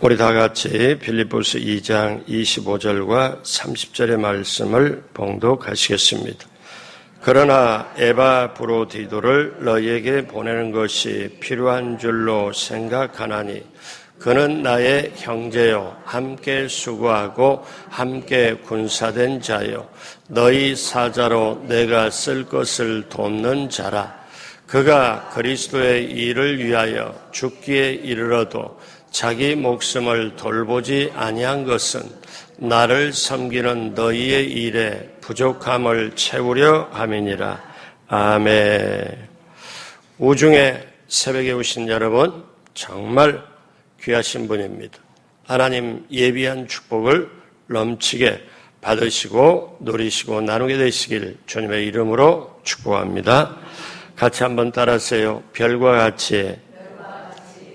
우리 다 같이 빌립보서 2장 25절과 30절의 말씀을 봉독하시겠습니다. 그러나 에바브로디도를 너희에게 보내는 것이 필요한 줄로 생각하나니 그는 나의 형제요 함께 수고하고 함께 군사된 자요 너희 사자로 내가 쓸 것을 돕는 자라. 그가 그리스도의 일을 위하여 죽기에 이르러도 자기 목숨을 돌보지 아니한 것은 나를 섬기는 너희의 일에 부족함을 채우려 함이니라. 아멘. 우중에 새벽에 오신 여러분, 정말 귀하신 분입니다. 하나님 예비한 축복을 넘치게 받으시고 누리시고 나누게 되시길 주님의 이름으로 축복합니다. 같이 한번 따라하세요. 별과 같이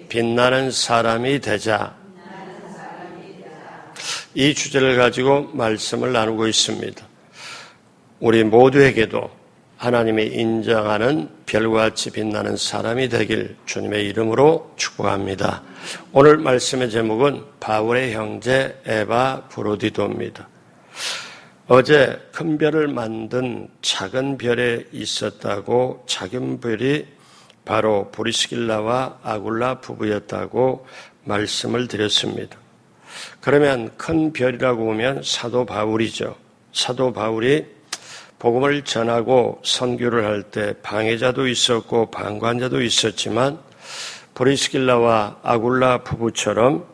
빛나는 사람이 되자. 이 주제를 가지고 말씀을 나누고 있습니다. 우리 모두에게도 하나님이 인정하는 별과 같이 빛나는 사람이 되길 주님의 이름으로 축복합니다. 오늘 말씀의 제목은 바울의 형제 에바브로디도입니다. 어제 큰 별을 만든 작은 별에 있었다고 작은 별이 바로 브리스길라와 아굴라 부부였다고 말씀을 드렸습니다. 그러면 큰 별이라고 보면 사도 바울이죠. 사도 바울이 복음을 전하고 선교를 할 때 방해자도 있었고 방관자도 있었지만 브리스길라와 아굴라 부부처럼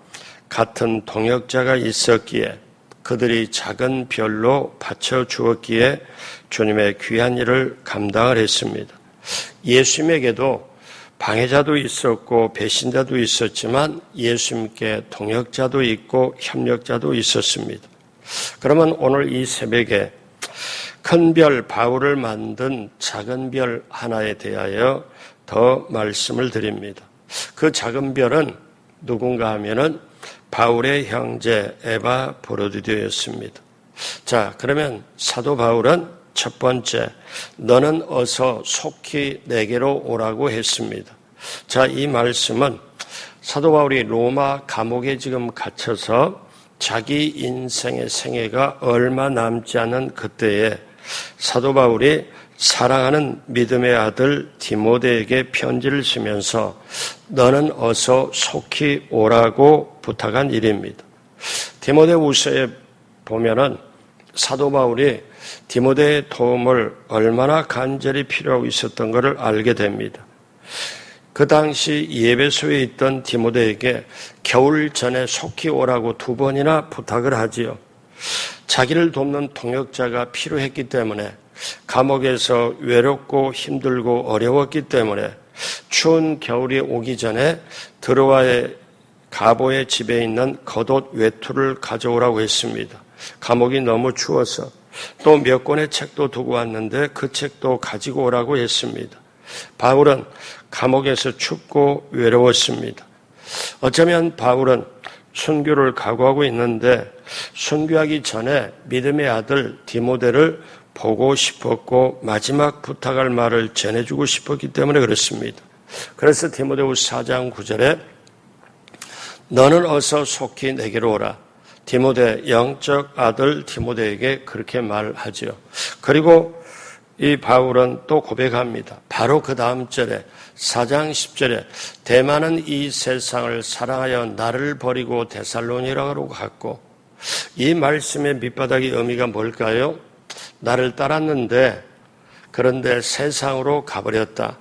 같은 동역자가 있었기에 그들이 작은 별로 받쳐 주었기에 주님의 귀한 일을 감당을 했습니다. 예수님에게도 방해자도 있었고 배신자도 있었지만 예수님께 동역자도 있고 협력자도 있었습니다. 그러면 오늘 이 새벽에 큰 별 바울을 만든 작은 별 하나에 대하여 더 말씀을 드립니다. 그 작은 별은 누군가 하면은 바울의 형제 에바브로디도였습니다. 자, 그러면 사도 바울은 첫 번째, 너는 어서 속히 내게로 오라고 했습니다. 자, 이 말씀은 사도 바울이 로마 감옥에 지금 갇혀서 자기 인생의 생애가 얼마 남지 않은 그때에 사도 바울이 사랑하는 믿음의 아들 디모데에게 편지를 쓰면서 너는 어서 속히 오라고 부탁한 일입니다. 디모데후서에 보면은 사도 바울이 디모데의 도움을 얼마나 간절히 필요하고 있었던 것을 알게 됩니다. 그 당시 예배소에 있던 디모데에게 겨울 전에 속히 오라고 2번이나 부탁을 하지요. 자기를 돕는 동역자가 필요했기 때문에 감옥에서 외롭고 힘들고 어려웠기 때문에 추운 겨울이 오기 전에 드로아의 가보의 집에 있는 겉옷 외투를 가져오라고 했습니다. 감옥이 너무 추워서 또 몇 권의 책도 두고 왔는데 그 책도 가지고 오라고 했습니다. 바울은 감옥에서 춥고 외로웠습니다. 어쩌면 바울은 순교를 각오하고 있는데 순교하기 전에 믿음의 아들 디모데를 보고 싶었고 마지막 부탁할 말을 전해주고 싶었기 때문에 그렇습니다. 그래서 디모데후서 4장 9절에 너는 어서 속히 내게로 오라. 디모데, 영적 아들 디모데에게 그렇게 말하죠. 그리고 이 바울은 또 고백합니다. 바로 그 다음 절에 4장 10절에 대만은 이 세상을 사랑하여 나를 버리고 데살로니가로 갔고, 이 말씀의 밑바닥의 의미가 뭘까요? 나를 따랐는데 그런데 세상으로 가버렸다.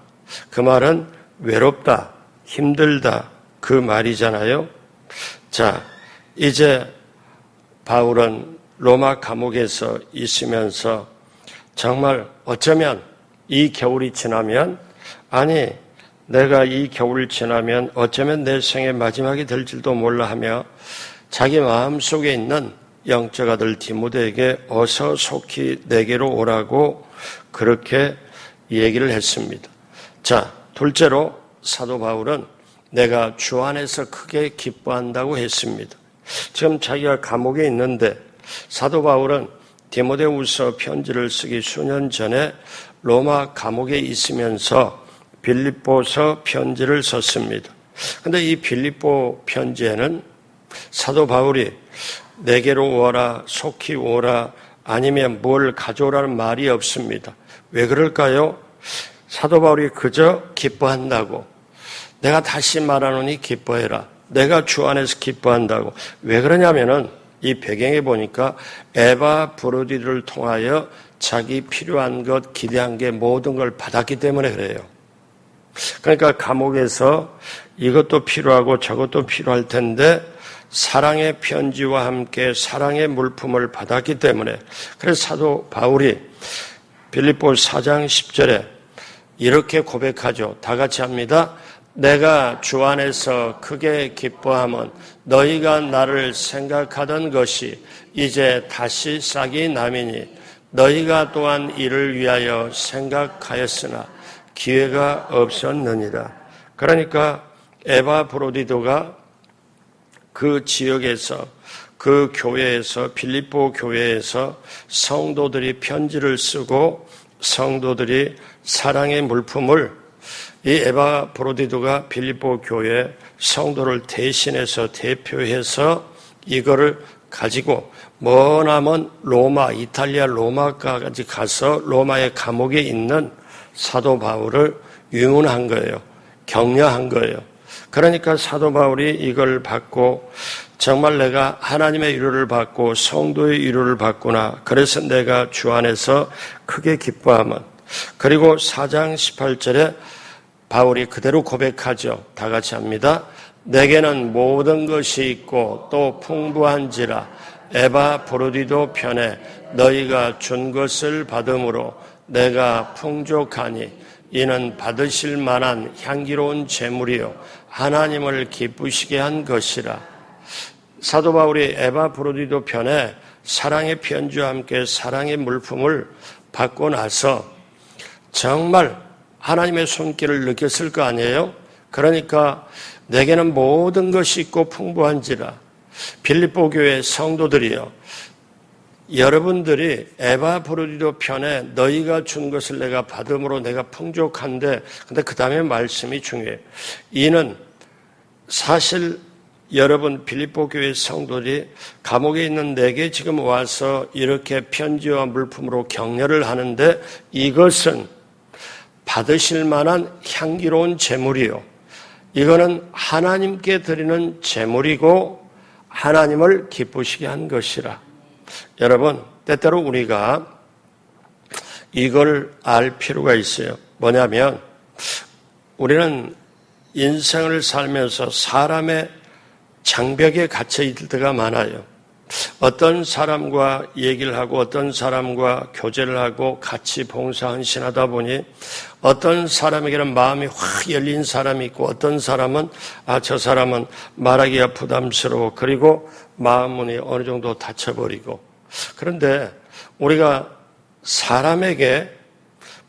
그 말은 외롭다, 힘들다 그 말이잖아요. 자, 이제 바울은 로마 감옥에서 있으면서 정말 어쩌면 이 겨울이 지나면 내가 이 겨울을 지나면 어쩌면 내 생의 마지막이 될지도 몰라 하며 자기 마음속에 있는 영적 아들 디모데에게 어서 속히 내게로 오라고 그렇게 얘기를 했습니다. 자, 둘째로 사도 바울은 내가 주 안에서 크게 기뻐한다고 했습니다. 지금 자기가 감옥에 있는데 사도 바울은 디모데후서 편지를 쓰기 수년 전에 로마 감옥에 있으면서 빌립보서 편지를 썼습니다. 그런데 이 빌립보 편지에는 사도 바울이 내게로 오라, 속히 오라, 아니면 뭘 가져오라는 말이 없습니다. 왜 그럴까요? 사도 바울이 그저 기뻐한다고. 내가 다시 말하노니 기뻐해라. 내가 주 안에서 기뻐한다고. 왜 그러냐면은 이 배경에 보니까 에바브로디를 통하여 자기 필요한 것, 기대한 게 모든 걸 받았기 때문에 그래요. 그러니까 감옥에서 이것도 필요하고 저것도 필요할 텐데 사랑의 편지와 함께 사랑의 물품을 받았기 때문에, 그래서 사도 바울이 빌립보 4장 10절에 이렇게 고백하죠. 다 같이 합니다. 내가 주 안에서 크게 기뻐함은 너희가 나를 생각하던 것이 이제 다시 싹이 나미니 너희가 또한 이를 위하여 생각하였으나 기회가 없었느니라. 그러니까 에바브로디도가 그 지역에서, 그 교회에서, 빌립보 교회에서 성도들이 편지를 쓰고 성도들이 사랑의 물품을, 이 에바브로디도가 빌립보 교회 성도를 대신해서 대표해서 이거를 가지고 머나먼 로마, 이탈리아 로마까지 가서 로마의 감옥에 있는 사도 바울을 유문한 거예요. 격려한 거예요. 그러니까 사도 바울이 이걸 받고 정말 내가 하나님의 위로를 받고 성도의 위로를 받구나. 그래서 내가 주 안에서 크게 기뻐하면. 그리고 4장 18절에 바울이 그대로 고백하죠. 다 같이 합니다. 내게는 모든 것이 있고 또 풍부한지라 에바브로디도 편에 너희가 준 것을 받음으로 내가 풍족하니 이는 받으실 만한 향기로운 제물이요 하나님을 기쁘시게 한 것이라. 사도 바울이 에바브로디도 편에 사랑의 편지와 함께 사랑의 물품을 받고 나서 정말 하나님의 손길을 느꼈을 거 아니에요? 그러니까 내게는 모든 것이 있고 풍부한지라. 빌립보 교회 성도들이요, 여러분들이 에바브로디도 편에 너희가 준 것을 내가 받음으로 내가 풍족한데, 근데 그 다음에 말씀이 중요해요. 이는 사실 여러분 빌립보 교회 성도들이 감옥에 있는 내게 지금 와서 이렇게 편지와 물품으로 격려를 하는데 이것은 받으실 만한 향기로운 제물이요. 이거는 하나님께 드리는 제물이고 하나님을 기쁘시게 한 것이라. 여러분, 때때로 우리가 이걸 알 필요가 있어요. 뭐냐면 우리는 인생을 살면서 사람의 장벽에 갇혀 있을 때가 많아요. 어떤 사람과 얘기를 하고 어떤 사람과 교제를 하고 같이 봉사 헌신하다 보니 어떤 사람에게는 마음이 확 열린 사람이 있고 어떤 사람은 저 사람은 말하기가 부담스러워, 그리고 마음문이 어느 정도 닫혀버리고. 그런데 우리가 사람에게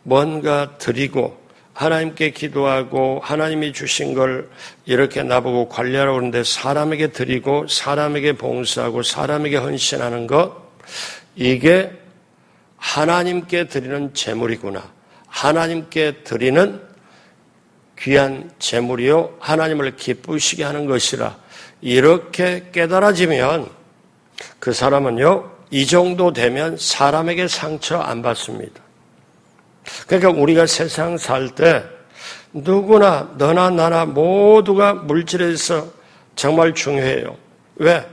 뭔가 드리고 하나님께 기도하고 하나님이 주신 걸 이렇게 나보고 관리하라고 하는데 사람에게 드리고 사람에게 봉사하고 사람에게 헌신하는 것, 이게 하나님께 드리는 제물이구나. 하나님께 드리는 귀한 제물이요 하나님을 기쁘시게 하는 것이라. 이렇게 깨달아지면 그 사람은요, 이 정도 되면 사람에게 상처 안 받습니다. 그러니까 우리가 세상 살 때 누구나 너나 나나 모두가 물질에서 정말 중요해요. 왜?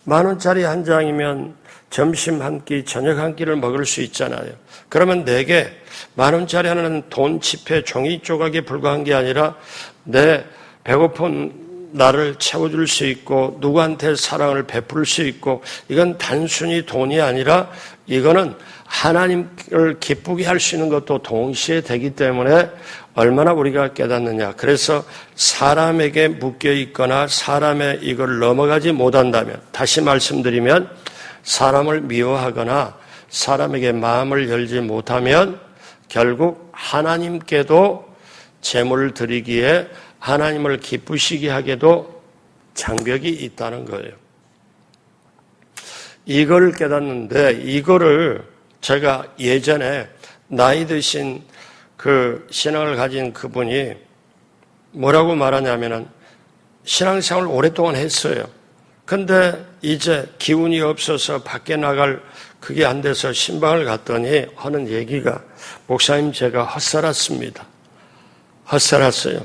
10,000원짜리 한 장이면 점심 한 끼, 저녁 한 끼를 먹을 수 있잖아요. 그러면 내게 10,000원짜리 하나는 돈 지폐 종이 조각에 불과한 게 아니라 내 배고픈 나를 채워줄 수 있고 누구한테 사랑을 베풀 수 있고, 이건 단순히 돈이 아니라 이거는 하나님을 기쁘게 할 수 있는 것도 동시에 되기 때문에 얼마나 우리가 깨닫느냐. 그래서 사람에게 묶여 있거나 사람의 이걸 넘어가지 못한다면, 다시 말씀드리면 사람을 미워하거나 사람에게 마음을 열지 못하면 결국 하나님께도 제물을 드리기에 하나님을 기쁘시게 하게도 장벽이 있다는 거예요. 이걸 깨닫는데, 이거를 제가 예전에 나이 드신 그 신앙을 가진 그분이 뭐라고 말하냐면은 신앙생활을 오랫동안 했어요. 근데 이제 기운이 없어서 밖에 나갈 그게 안 돼서 신방을 갔더니 하는 얘기가 목사님 제가 헛살았습니다. 헛살았어요.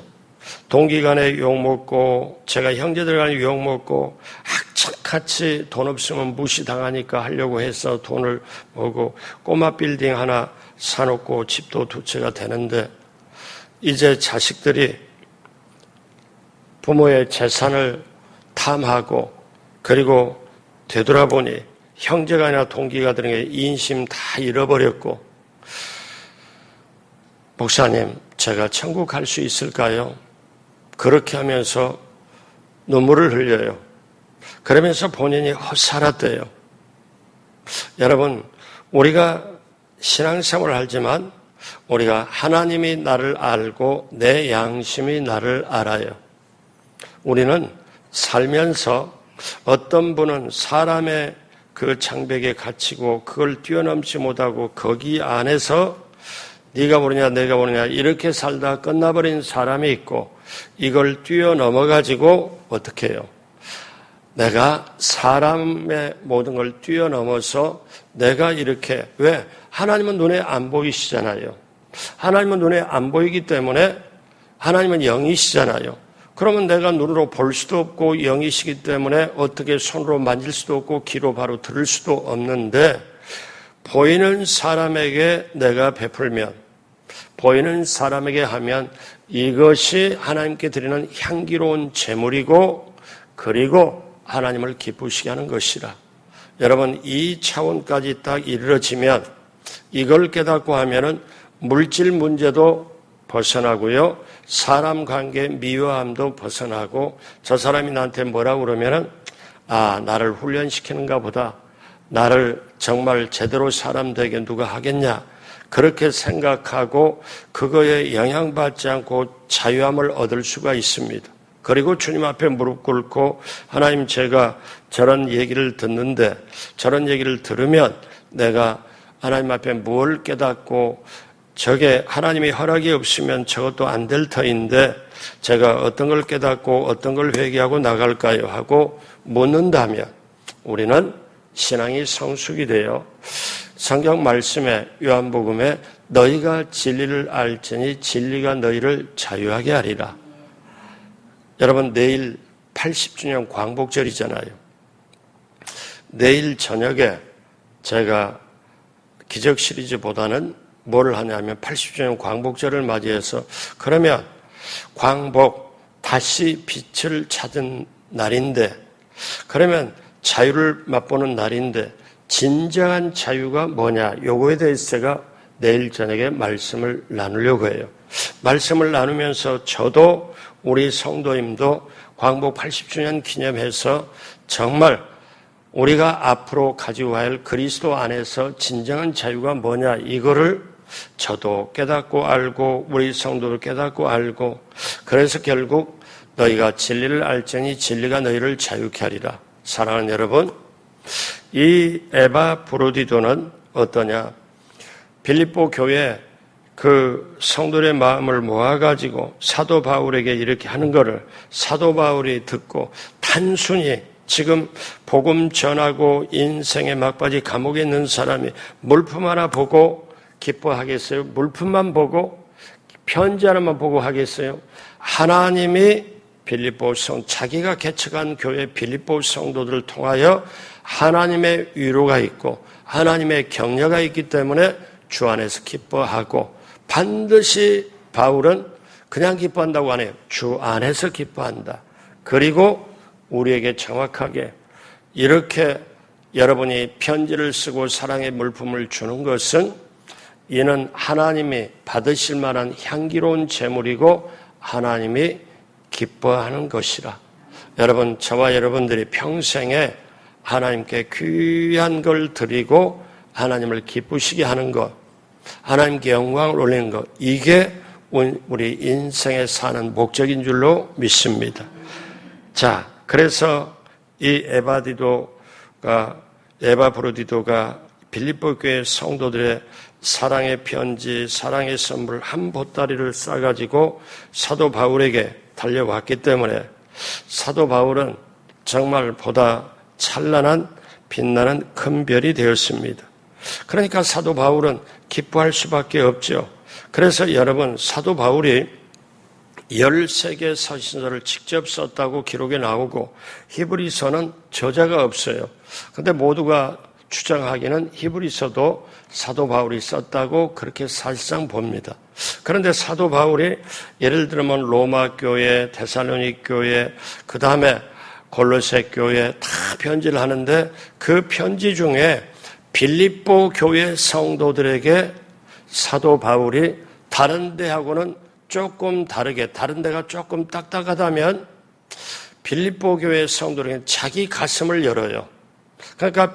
동기간에 욕먹고 제가 형제들 간에 욕먹고 악착같이 돈 없으면 무시당하니까 하려고 해서 돈을 모으고 꼬마 빌딩 하나 사놓고 집도 두 채가 되는데 이제 자식들이 부모의 재산을 탐하고 그리고 되돌아보니 형제가 아니라 동기가 되는 게 인심 다 잃어버렸고 목사님 제가 천국 갈 수 있을까요? 그렇게 하면서 눈물을 흘려요. 그러면서 본인이 헛살았대요. 여러분 우리가 신앙생활을 하지만 우리가 하나님이 나를 알고 내 양심이 나를 알아요. 우리는 살면서 어떤 분은 사람의 그 장벽에 갇히고 그걸 뛰어넘지 못하고 거기 안에서 네가 모르냐 내가 모르냐 이렇게 살다 끝나버린 사람이 있고 이걸 뛰어넘어가지고 어떻게 해요? 내가 사람의 모든 걸 뛰어넘어서 내가 이렇게 왜? 하나님은 눈에 안 보이시잖아요. 하나님은 눈에 안 보이기 때문에 하나님은 영이시잖아요. 그러면 내가 눈으로 볼 수도 없고 영이시기 때문에 어떻게 손으로 만질 수도 없고 귀로 바로 들을 수도 없는데 보이는 사람에게 내가 베풀면 보이는 사람에게 하면 이것이 하나님께 드리는 향기로운 제물이고 그리고 하나님을 기쁘시게 하는 것이라. 여러분 이 차원까지 딱 이르러지면 이걸 깨닫고 하면은 물질 문제도 벗어나고요. 사람 관계 미워함도 벗어나고 저 사람이 나한테 뭐라고 그러면은 나를 훈련시키는가 보다. 나를 정말 제대로 사람 되게 누가 하겠냐. 그렇게 생각하고 그거에 영향받지 않고 자유함을 얻을 수가 있습니다. 그리고 주님 앞에 무릎 꿇고 하나님 제가 저런 얘기를 듣는데 저런 얘기를 들으면 내가 하나님 앞에 뭘 깨닫고 저게 하나님의 허락이 없으면 저것도 안 될 터인데 제가 어떤 걸 깨닫고 어떤 걸 회개하고 나갈까요? 하고 묻는다면 우리는 신앙이 성숙이 되어 성경 말씀에 요한복음에 너희가 진리를 알지니 진리가 너희를 자유하게 하리라. 여러분 내일 80주년 광복절이잖아요. 내일 저녁에 제가 기적 시리즈보다는 뭘 하냐면 80주년 광복절을 맞이해서 그러면 광복 다시 빛을 찾은 날인데 그러면 자유를 맛보는 날인데 진정한 자유가 뭐냐 요거에 대해서 제가 내일 저녁에 말씀을 나누려고 해요. 말씀을 나누면서 저도 우리 성도님도 광복 80주년 기념해서 정말 우리가 앞으로 가지고 가야 할 그리스도 안에서 진정한 자유가 뭐냐 이거를 저도 깨닫고 알고 우리 성도도 깨닫고 알고 그래서 결국 너희가 진리를 알지니 진리가 너희를 자유케 하리라. 사랑하는 여러분 이 에바브로디도는 어떠냐 빌립보 교회 그 성도의 마음을 모아가지고 사도 바울에게 이렇게 하는 거를 사도 바울이 듣고 단순히 지금 복음 전하고 인생의 막바지 감옥에 있는 사람이 물품 하나 보고 기뻐하겠어요? 물품만 보고 편지 하나만 보고 하겠어요? 하나님이 빌립보 자기가 개척한 교회 빌립보 성도들을 통하여 하나님의 위로가 있고 하나님의 격려가 있기 때문에 주 안에서 기뻐하고 반드시 바울은 그냥 기뻐한다고 안 해요. 주 안에서 기뻐한다. 그리고 우리에게 정확하게 이렇게 여러분이 편지를 쓰고 사랑의 물품을 주는 것은 이는 하나님이 받으실 만한 향기로운 제물이고 하나님이 기뻐하는 것이라. 여러분 저와 여러분들이 평생에 하나님께 귀한 걸 드리고 하나님을 기쁘시게 하는 것 하나님께 영광을 올리는 것 이게 우리 인생에 사는 목적인 줄로 믿습니다. 자, 그래서 이 에바브로디도가 빌립보 교회 성도들의 사랑의 편지, 사랑의 선물 한 보따리를 싸가지고 사도 바울에게 달려왔기 때문에 사도 바울은 정말 보다 찬란한 빛나는 큰 별이 되었습니다. 그러니까 사도 바울은 기뻐할 수밖에 없죠. 그래서 여러분, 사도 바울이 13개 서신서를 직접 썼다고 기록에 나오고 히브리서는 저자가 없어요. 그런데 모두가 주장하기는 히브리서도 사도 바울이 썼다고 그렇게 사실상 봅니다. 그런데 사도 바울이 예를 들면 로마 교회, 데살로니가 교회, 그 다음에 골로새 교회 다 편지를 하는데 그 편지 중에 빌립보 교회 성도들에게 사도 바울이 다른 데하고는 조금 다르게, 다른 데가 조금 딱딱하다면 빌립보 교회 성도들에게 자기 가슴을 열어요. 그러니까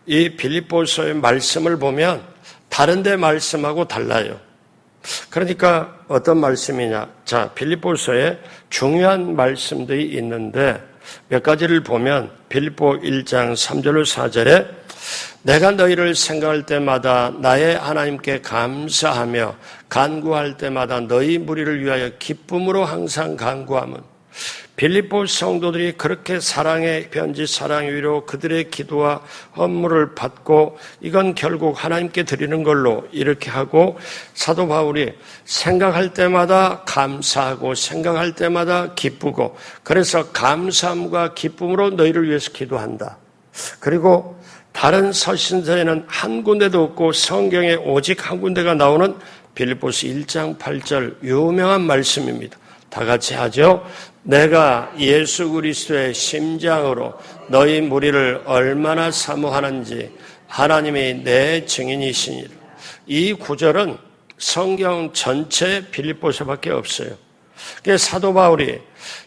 이 빌립보서의 말씀을 보면 다른 데 말씀하고 달라요. 그러니까 어떤 말씀이냐. 자, 빌립보서에 중요한 말씀들이 있는데 몇 가지를 보면 빌립보 1장 3절로 4절에 내가 너희를 생각할 때마다 나의 하나님께 감사하며 간구할 때마다 너희 무리를 위하여 기쁨으로 항상 간구함은 빌립보 성도들이 그렇게 사랑의 편지, 사랑의 위로 그들의 기도와 헌물을 받고 이건 결국 하나님께 드리는 걸로 이렇게 하고 사도 바울이 생각할 때마다 감사하고 생각할 때마다 기쁘고 그래서 감사함과 기쁨으로 너희를 위해서 기도한다. 그리고 다른 서신서에는 한 군데도 없고 성경에 오직 한 군데가 나오는 빌립보서 1장 8절 유명한 말씀입니다. 다 같이 하죠. 내가 예수 그리스도의 심장으로 너희 무리를 얼마나 사모하는지 하나님이 내 증인이시니라. 이 구절은 성경 전체 빌립보서밖에 없어요. 그래서 사도 바울이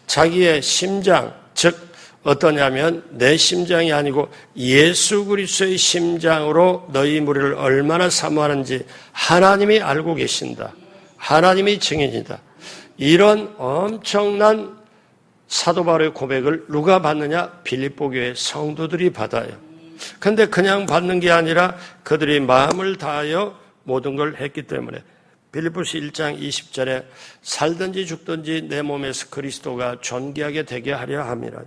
자기의 심장, 즉 어떠냐면 내 심장이 아니고 예수 그리스도의 심장으로 너희 무리를 얼마나 사모하는지 하나님이 알고 계신다. 하나님이 증인이다. 이런 엄청난 사도 바울의 고백을 누가 받느냐? 빌립보 교회 성도들이 받아요. 그런데 그냥 받는 게 아니라 그들이 마음을 다하여 모든 걸 했기 때문에 빌립보서 1장 20절에 살든지 죽든지 내 몸에서 그리스도가 존귀하게 되게 하려 함이라.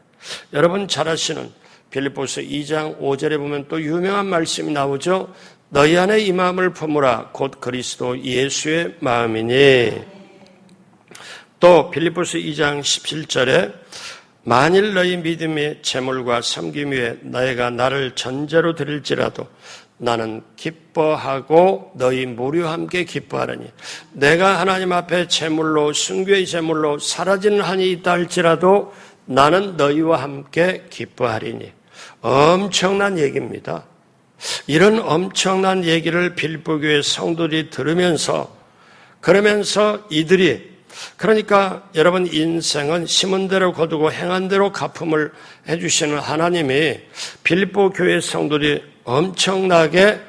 여러분 잘 아시는 빌립보서 2장 5절에 보면 또 유명한 말씀이 나오죠. 너희 안에 이 마음을 품으라 곧 그리스도 예수의 마음이니. 또 빌립보서 2장 17절에 만일 너희 믿음의 재물과 섬김 위에 너희가 나를 전제로 드릴지라도 나는 기뻐하고 너희 무리와 함께 기뻐하리니 내가 하나님 앞에 제물로 순교의 제물로 사라지는 한이 있다 할지라도 나는 너희와 함께 기뻐하리니. 엄청난 얘기입니다. 이런 엄청난 얘기를 빌립보 교회 성도들이 들으면서 그러면서 이들이 그러니까 여러분 인생은 심은 대로 거두고 행한 대로 갚음을 해주시는 하나님이 빌립보 교회 성도들이 엄청나게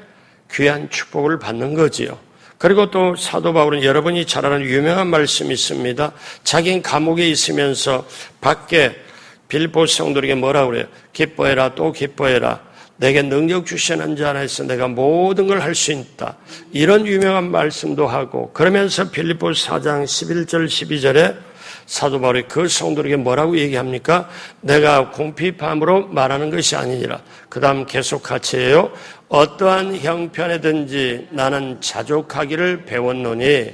귀한 축복을 받는 거지요. 그리고 또 사도 바울은 여러분이 잘 아는 유명한 말씀이 있습니다. 자기는 감옥에 있으면서 밖에 빌립보 성도들에게 뭐라고 그래요? 기뻐해라 또 기뻐해라. 내게 능력 주시는 자 안에서 내가 모든 걸 할 수 있다. 이런 유명한 말씀도 하고 그러면서 빌립보서 4장 11절 12절에 사도 바울이 그 성도에게 뭐라고 얘기합니까? 내가 궁핍함으로 말하는 것이 아니니라. 그 다음 계속 같이 해요. 어떠한 형편에든지 나는 자족하기를 배웠노니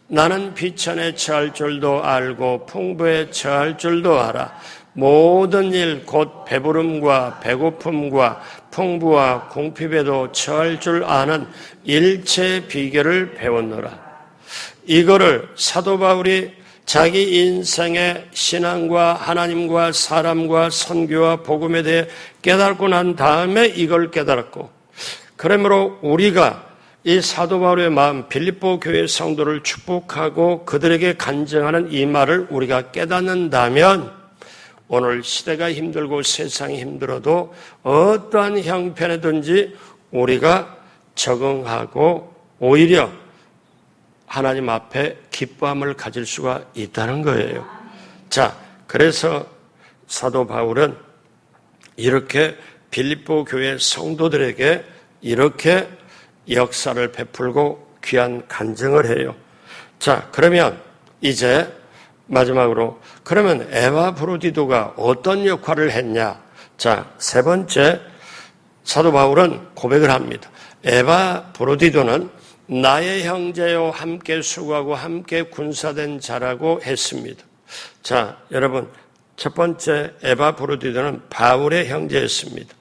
나는 비천에 처할 줄도 알고 풍부에 처할 줄도 알아. 모든 일 곧 배부름과 배고픔과 풍부와 궁핍에도 처할 줄 아는 일체 비결을 배웠노라. 이거를 사도 바울이 자기 인생의 신앙과 하나님과 사람과 선교와 복음에 대해 깨닫고 난 다음에 이걸 깨달았고 그러므로 우리가 이 사도 바울의 마음 빌립보 교회 성도를 축복하고 그들에게 간증하는 이 말을 우리가 깨닫는다면 오늘 시대가 힘들고 세상이 힘들어도 어떠한 형편에든지 우리가 적응하고 오히려 하나님 앞에 기뻐함을 가질 수가 있다는 거예요. 자, 그래서 사도 바울은 이렇게 빌립보 교회 성도들에게 이렇게 역사를 베풀고 귀한 간증을 해요. 자, 그러면 이제 마지막으로 그러면 에바브로디도가 어떤 역할을 했냐? 자, 세 번째 사도 바울은 고백을 합니다. 에바브로디도는 나의 형제요 함께 수고하고 함께 군사된 자라고 했습니다. 자, 여러분 첫 번째 에바브로디도는 바울의 형제였습니다.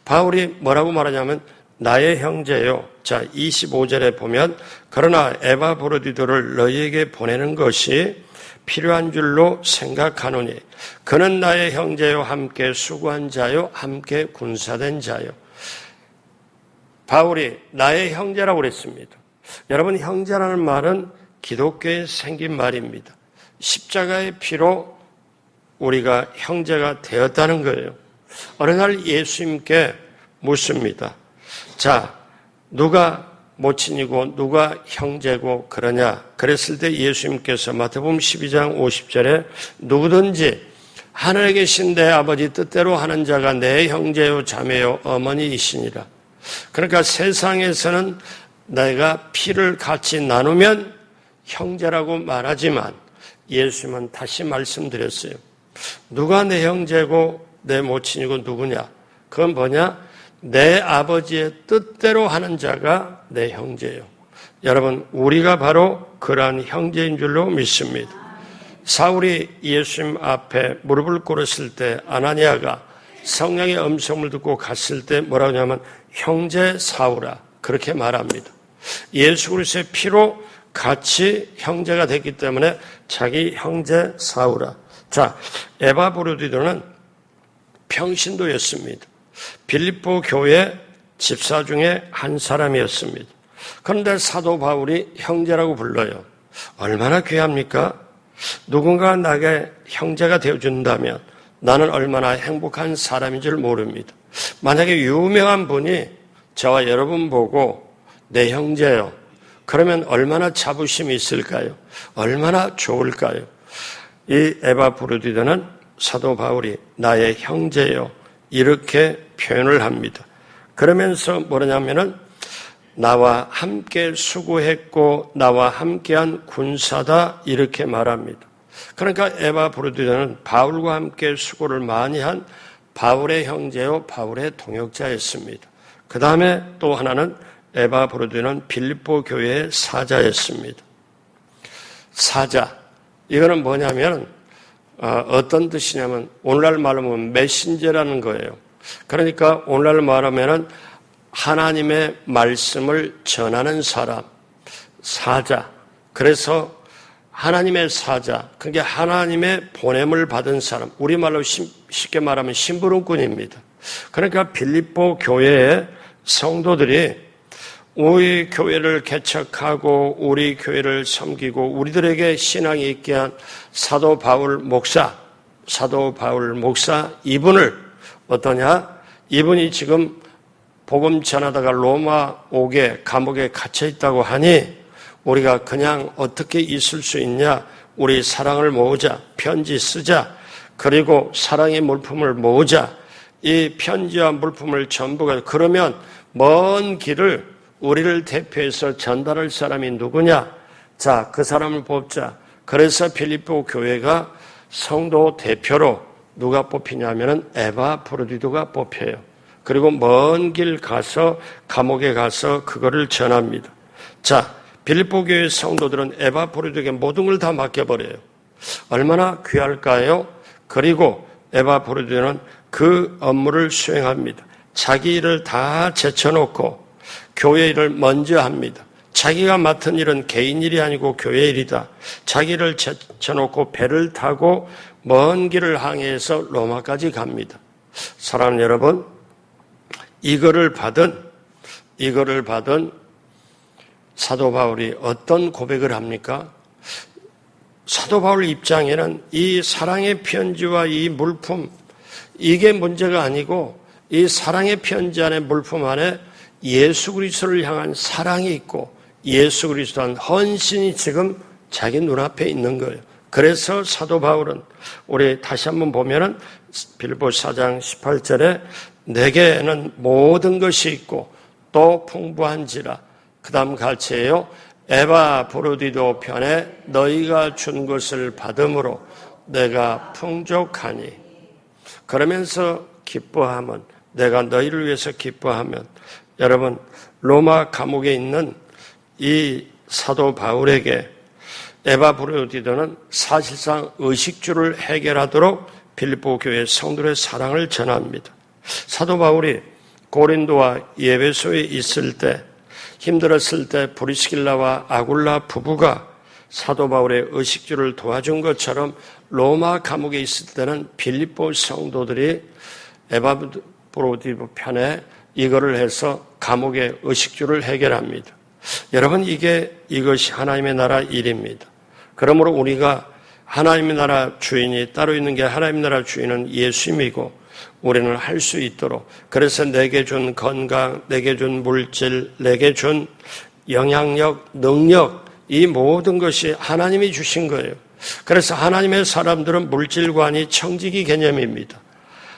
바울이 뭐라고 말하냐면 나의 형제요. 자, 25절에 보면 그러나 에바브로디도를 너희에게 보내는 것이 필요한 줄로 생각하노니 그는 나의 형제요 함께 수고한 자요 함께 군사된 자요. 바울이 나의 형제라고 그랬습니다. 여러분 형제라는 말은 기독교에 생긴 말입니다. 십자가의 피로 우리가 형제가 되었다는 거예요. 어느 날 예수님께 묻습니다. 자, 누가 모친이고 누가 형제고 그러냐? 그랬을 때 예수님께서 마태복음 12장 50절에 누구든지 하늘에 계신 내 아버지 뜻대로 하는 자가 내 형제요 자매요 어머니이시니라. 그러니까 세상에서는 내가 피를 같이 나누면 형제라고 말하지만 예수님은 다시 말씀드렸어요. 누가 내 형제고 내 모친이고 누구냐? 그건 뭐냐? 내 아버지의 뜻대로 하는 자가 내 형제예요. 여러분, 우리가 바로 그러한 형제인 줄로 믿습니다. 사울이 예수님 앞에 무릎을 꿇었을 때 아나니아가 성령의 음성을 듣고 갔을 때 뭐라고 하냐면 형제 사울아 그렇게 말합니다. 예수 그리스도의 피로 같이 형제가 됐기 때문에 자기 형제 사울아. 자, 에바브로디도는 평신도였습니다. 빌립보 교회 집사 중에 한 사람이었습니다. 그런데 사도 바울이 형제라고 불러요. 얼마나 귀합니까? 누군가 나에게 형제가 되어준다면 나는 얼마나 행복한 사람인 줄 모릅니다. 만약에 유명한 분이 저와 여러분 보고 내 형제요. 그러면 얼마나 자부심이 있을까요? 얼마나 좋을까요? 이 에바브로디도는 사도 바울이 나의 형제요. 이렇게 표현을 합니다. 그러면서 뭐냐면은 나와 함께 수고했고 나와 함께한 군사다 이렇게 말합니다. 그러니까 에바브로디도는 바울과 함께 수고를 많이 한 바울의 형제요 바울의 동역자였습니다. 그 다음에 또 하나는 에바브로디도는 빌립보 교회의 사자였습니다. 사자 이거는 뭐냐면 어떤 뜻이냐면 오늘날 말하면 메신저라는 거예요. 그러니까 오늘날 말하면 하나님의 말씀을 전하는 사람, 사자. 그래서 하나님의 사자, 그게 하나님의 보냄을 받은 사람, 우리말로 쉽게 말하면 심부름꾼입니다. 그러니까 빌립보 교회의 성도들이 우리 교회를 개척하고 우리 교회를 섬기고 우리들에게 신앙이 있게 한 사도 바울 목사 이분을 어떠냐? 이분이 지금 복음 전하다가 로마 옥에 감옥에 갇혀 있다고 하니 우리가 그냥 어떻게 있을 수 있냐? 우리 사랑을 모으자, 편지 쓰자, 그리고 사랑의 물품을 모으자. 이 편지와 물품을 전부가 그러면 먼 길을 우리를 대표해서 전달할 사람이 누구냐? 자, 그 사람을 뽑자. 그래서 빌립보 교회가 성도 대표로 누가 뽑히냐면은 에바브로디도가 뽑혀요. 그리고 먼 길 가서 감옥에 가서 그거를 전합니다. 자, 빌립보 교회 성도들은 에바브로디도에게 모든 걸 다 맡겨버려요. 얼마나 귀할까요? 그리고 에바브로디도는 그 업무를 수행합니다. 자기 일을 다 제쳐놓고 교회 일을 먼저 합니다. 자기가 맡은 일은 개인 일이 아니고 교회 일이다. 자기를 제쳐놓고 배를 타고 먼 길을 항해해서 로마까지 갑니다. 사랑하는 여러분, 이거를 받은 사도 바울이 어떤 고백을 합니까? 사도 바울 입장에는 이 사랑의 편지와 이 물품, 이게 문제가 아니고 이 사랑의 편지 안에 물품 안에 예수 그리스도를 향한 사랑이 있고 예수 그리스도에 대한 헌신이 지금 자기 눈앞에 있는 거예요. 그래서 사도 바울은 우리 다시 한번 보면은 빌립보 4장 18절에 내게는 모든 것이 있고 또 풍부한지라 그 다음 갈채예요. 에바브로디도 편에 너희가 준 것을 받음으로 내가 풍족하니. 그러면서 기뻐하면, 내가 너희를 위해서 기뻐하면, 여러분 로마 감옥에 있는 이 사도 바울에게 에바브로디도는 사실상 의식주를 해결하도록 빌립보 교회 성도의 사랑을 전합니다. 사도 바울이 고린도와 에베소에 있을 때, 힘들었을 때 브리스길라와 아굴라 부부가 사도 바울의 의식주를 도와준 것처럼 로마 감옥에 있을 때는 빌립보 성도들이 에바브로디도 편에 이거를 해서 감옥의 의식주를 해결합니다. 여러분, 이것이 하나님의 나라 일입니다. 그러므로 우리가 하나님의 나라 주인이 따로 있는 게, 하나님의 나라 주인은 예수님이고 우리는 할 수 있도록, 그래서 내게 준 건강, 내게 준 물질, 내게 준 영향력, 능력, 이 모든 것이 하나님이 주신 거예요. 그래서 하나님의 사람들은 물질관이 청지기 개념입니다.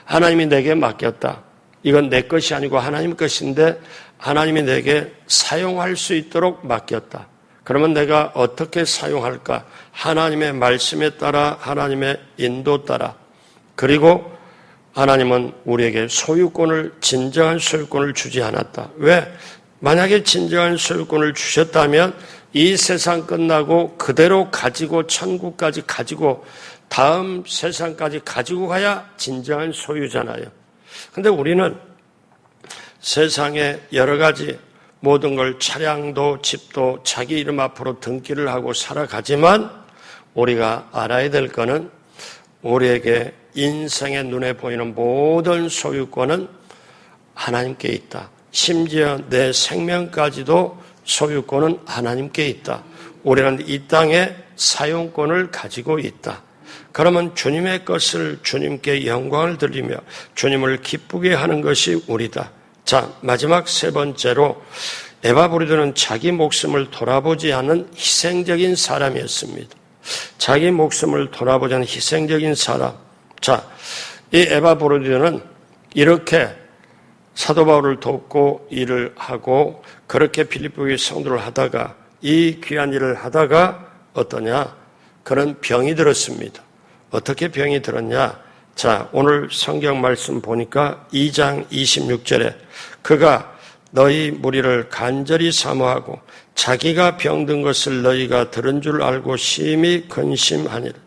하나님이 내게 맡겼다. 이건 내 것이 아니고 하나님 것인데 하나님이 내게 사용할 수 있도록 맡겼다. 그러면 내가 어떻게 사용할까? 하나님의 말씀에 따라, 하나님의 인도 따라. 그리고 하나님은 우리에게 진정한 소유권을 주지 않았다. 왜? 만약에 진정한 소유권을 주셨다면 이 세상 끝나고 그대로 가지고 천국까지 가지고 다음 세상까지 가지고 가야 진정한 소유잖아요. 근데 우리는 세상에 여러 가지 모든 걸, 차량도 집도 자기 이름 앞으로 등기를 하고 살아가지만 우리가 알아야 될 거는 우리에게 인생의 눈에 보이는 모든 소유권은 하나님께 있다. 심지어 내 생명까지도 소유권은 하나님께 있다. 우리는 이 땅에 사용권을 가지고 있다. 그러면 주님의 것을 주님께 영광을 드리며 주님을 기쁘게 하는 것이 우리다. 자, 마지막 세 번째로 에바브로디도는 자기 목숨을 돌아보지 않은 희생적인 사람이었습니다. 자기 목숨을 돌아보지 않은 희생적인 사람. 자, 이 에바브로디도는 이렇게 사도 바울을 돕고 일을 하고 그렇게 빌립보의 성도를 하다가, 이 귀한 일을 하다가 어떠냐? 그런 병이 들었습니다. 어떻게 병이 들었냐? 자, 오늘 성경 말씀 보니까 2장 26절에 그가 너희 무리를 간절히 사모하고 자기가 병든 것을 너희가 들은 줄 알고 심히 근심하니라.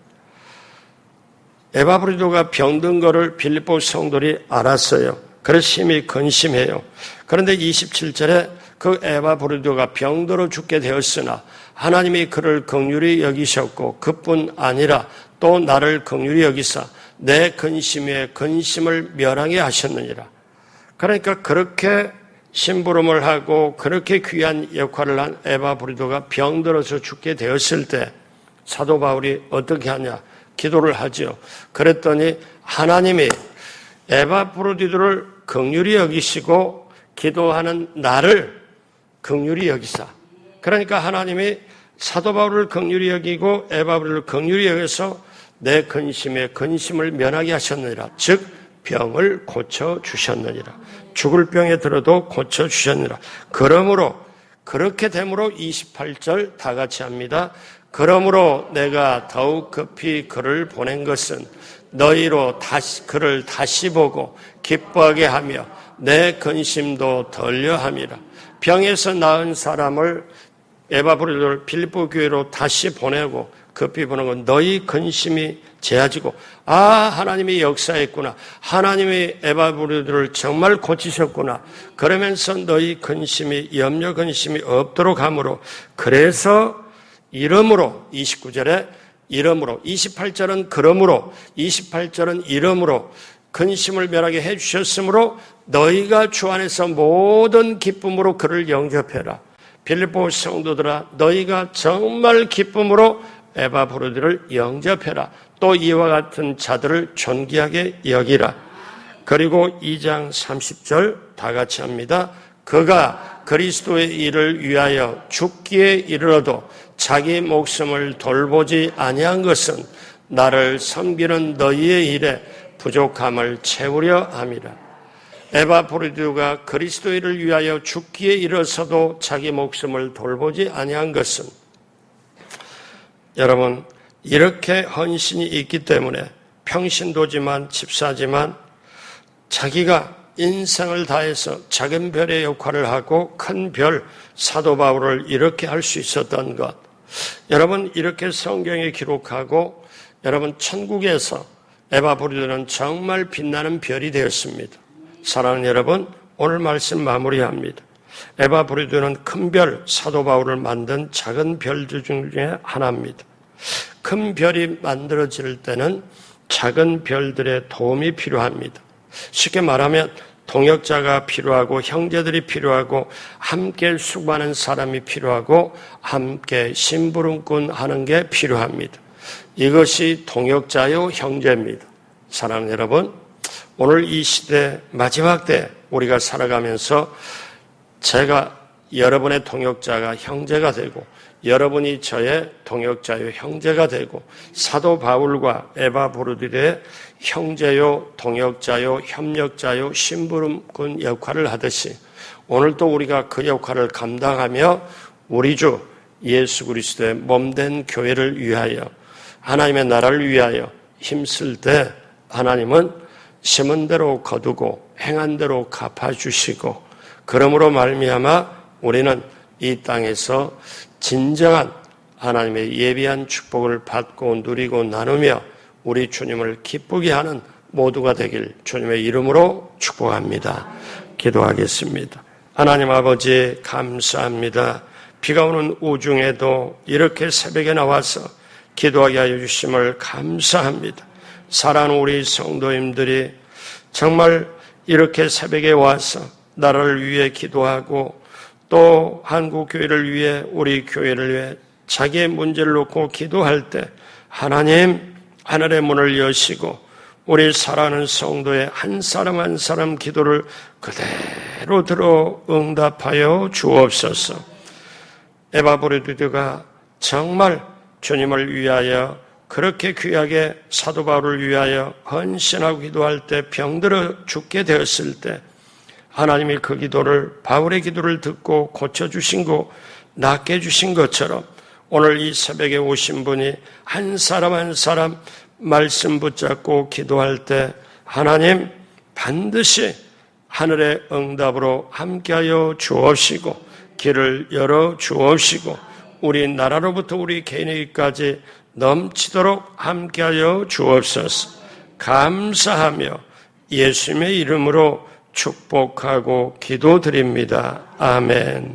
에바브로디도가 병든 것을 빌립보 성도들이 알았어요. 그래서 심히 근심해요. 그런데 27절에 그 에바브로디도가 병들어 죽게 되었으나 하나님이 그를 긍휼히 여기셨고 그뿐 아니라 또 나를 긍휼히 여기사 내 근심에 근심을 멸하게 하셨느니라. 그러니까 그렇게 심부름을 하고 그렇게 귀한 역할을 한 에바브로디도가 병들어서 죽게 되었을 때 사도 바울이 어떻게 하냐? 기도를 하죠. 그랬더니 하나님이 에바브로디도를 긍휼히 여기시고 기도하는 나를 긍휼히 여기사. 그러니까 하나님이 사도 바울을 긍휼히 여기고 에바브로디도를 긍휼히 여기서 내 근심에 근심을 면하게 하셨느니라. 즉 병을 고쳐주셨느니라. 죽을 병에 들어도 고쳐주셨느니라. 그러므로 그렇게 되므로 28절 다 같이 합니다. 그러므로 내가 더욱 급히 그를 보낸 것은 너희로 그를 다시 보고 기뻐하게 하며 내 근심도 덜려 함이라. 병에서 나은 사람을 에바브로디도를 빌립보 교회로 다시 보내고 급히 보는 건 너희 근심이 제하지고, 아, 하나님이 역사했구나. 하나님이 에바브로디도를 정말 고치셨구나. 그러면서 너희 근심이, 염려 근심이 없도록 함으로, 그래서 이름으로, 29절에 이름으로, 28절은 그러므로, 28절은 이름으로 근심을 멸하게 해주셨으므로 너희가 주 안에서 모든 기쁨으로 그를 영접해라. 빌립보 성도들아, 너희가 정말 기쁨으로 에바브로디를 영접해라. 또 이와 같은 자들을 존귀하게 여기라. 그리고 2장 30절 다 같이 합니다. 그가 그리스도의 일을 위하여 죽기에 이르러도 자기 목숨을 돌보지 아니한 것은 나를 섬기는 너희의 일에 부족함을 채우려 함이라. 에바브리두가 그리스도를 위하여 죽기에 이르러서도 자기 목숨을 돌보지 아니한 것은 여러분 이렇게 헌신이 있기 때문에 평신도지만 집사지만 자기가 인생을 다해서 작은 별의 역할을 하고 큰 별 사도 바울을 이렇게 할 수 있었던 것. 여러분 이렇게 성경에 기록하고 여러분 천국에서 에바브리두는 정말 빛나는 별이 되었습니다. 사랑하는 여러분 오늘 말씀 마무리합니다. 에바브리두는 큰 별 사도 바울을 만든 작은 별들 중에 하나입니다. 큰 별이 만들어질 때는 작은 별들의 도움이 필요합니다. 쉽게 말하면 동역자가 필요하고 형제들이 필요하고 함께 수고하는 사람이 필요하고 함께 심부름꾼 하는 게 필요합니다. 이것이 동역자요 형제입니다. 사랑하는 여러분, 오늘 이 시대 마지막 때 우리가 살아가면서 제가 여러분의 동역자가 형제가 되고 여러분이 저의 동역자요 형제가 되고 사도 바울과 에바브리두의 형제요 동역자요 협력자요 심부름꾼 역할을 하듯이 오늘도 우리가 그 역할을 감당하며 우리 주 예수 그리스도의 몸된 교회를 위하여 하나님의 나라를 위하여 힘쓸 때 하나님은 심은 대로 거두고 행한 대로 갚아주시고 그러므로 말미암아 우리는 이 땅에서 진정한 하나님의 예비한 축복을 받고 누리고 나누며 우리 주님을 기쁘게 하는 모두가 되길 주님의 이름으로 축복합니다. 기도하겠습니다. 하나님 아버지 감사합니다. 비가 오는 우중에도 이렇게 새벽에 나와서 기도하게 하여 주심을 감사합니다. 사랑하는 우리 성도님들이 정말 이렇게 새벽에 와서 나라를 위해 기도하고 또 한국교회를 위해 우리 교회를 위해 자기의 문제를 놓고 기도할 때 하나님 하늘의 문을 여시고 우리 사랑하는 성도의 한 사람 한 사람 기도를 그대로 들어 응답하여 주옵소서. 에바브리두가 정말 주님을 위하여 그렇게 귀하게 사도 바울을 위하여 헌신하고 기도할 때 병들어 죽게 되었을 때 하나님이 그 기도를 바울의 기도를 듣고 고쳐주신 거 낫게 해주신 것처럼 오늘 이 새벽에 오신 분이 한 사람 한 사람 말씀 붙잡고 기도할 때 하나님 반드시 하늘의 응답으로 함께하여 주옵시고 길을 열어 주옵시고 우리 나라로부터 우리 개인에게까지 넘치도록 함께하여 주옵소서. 감사하며 예수님의 이름으로 축복하고 기도드립니다. 아멘.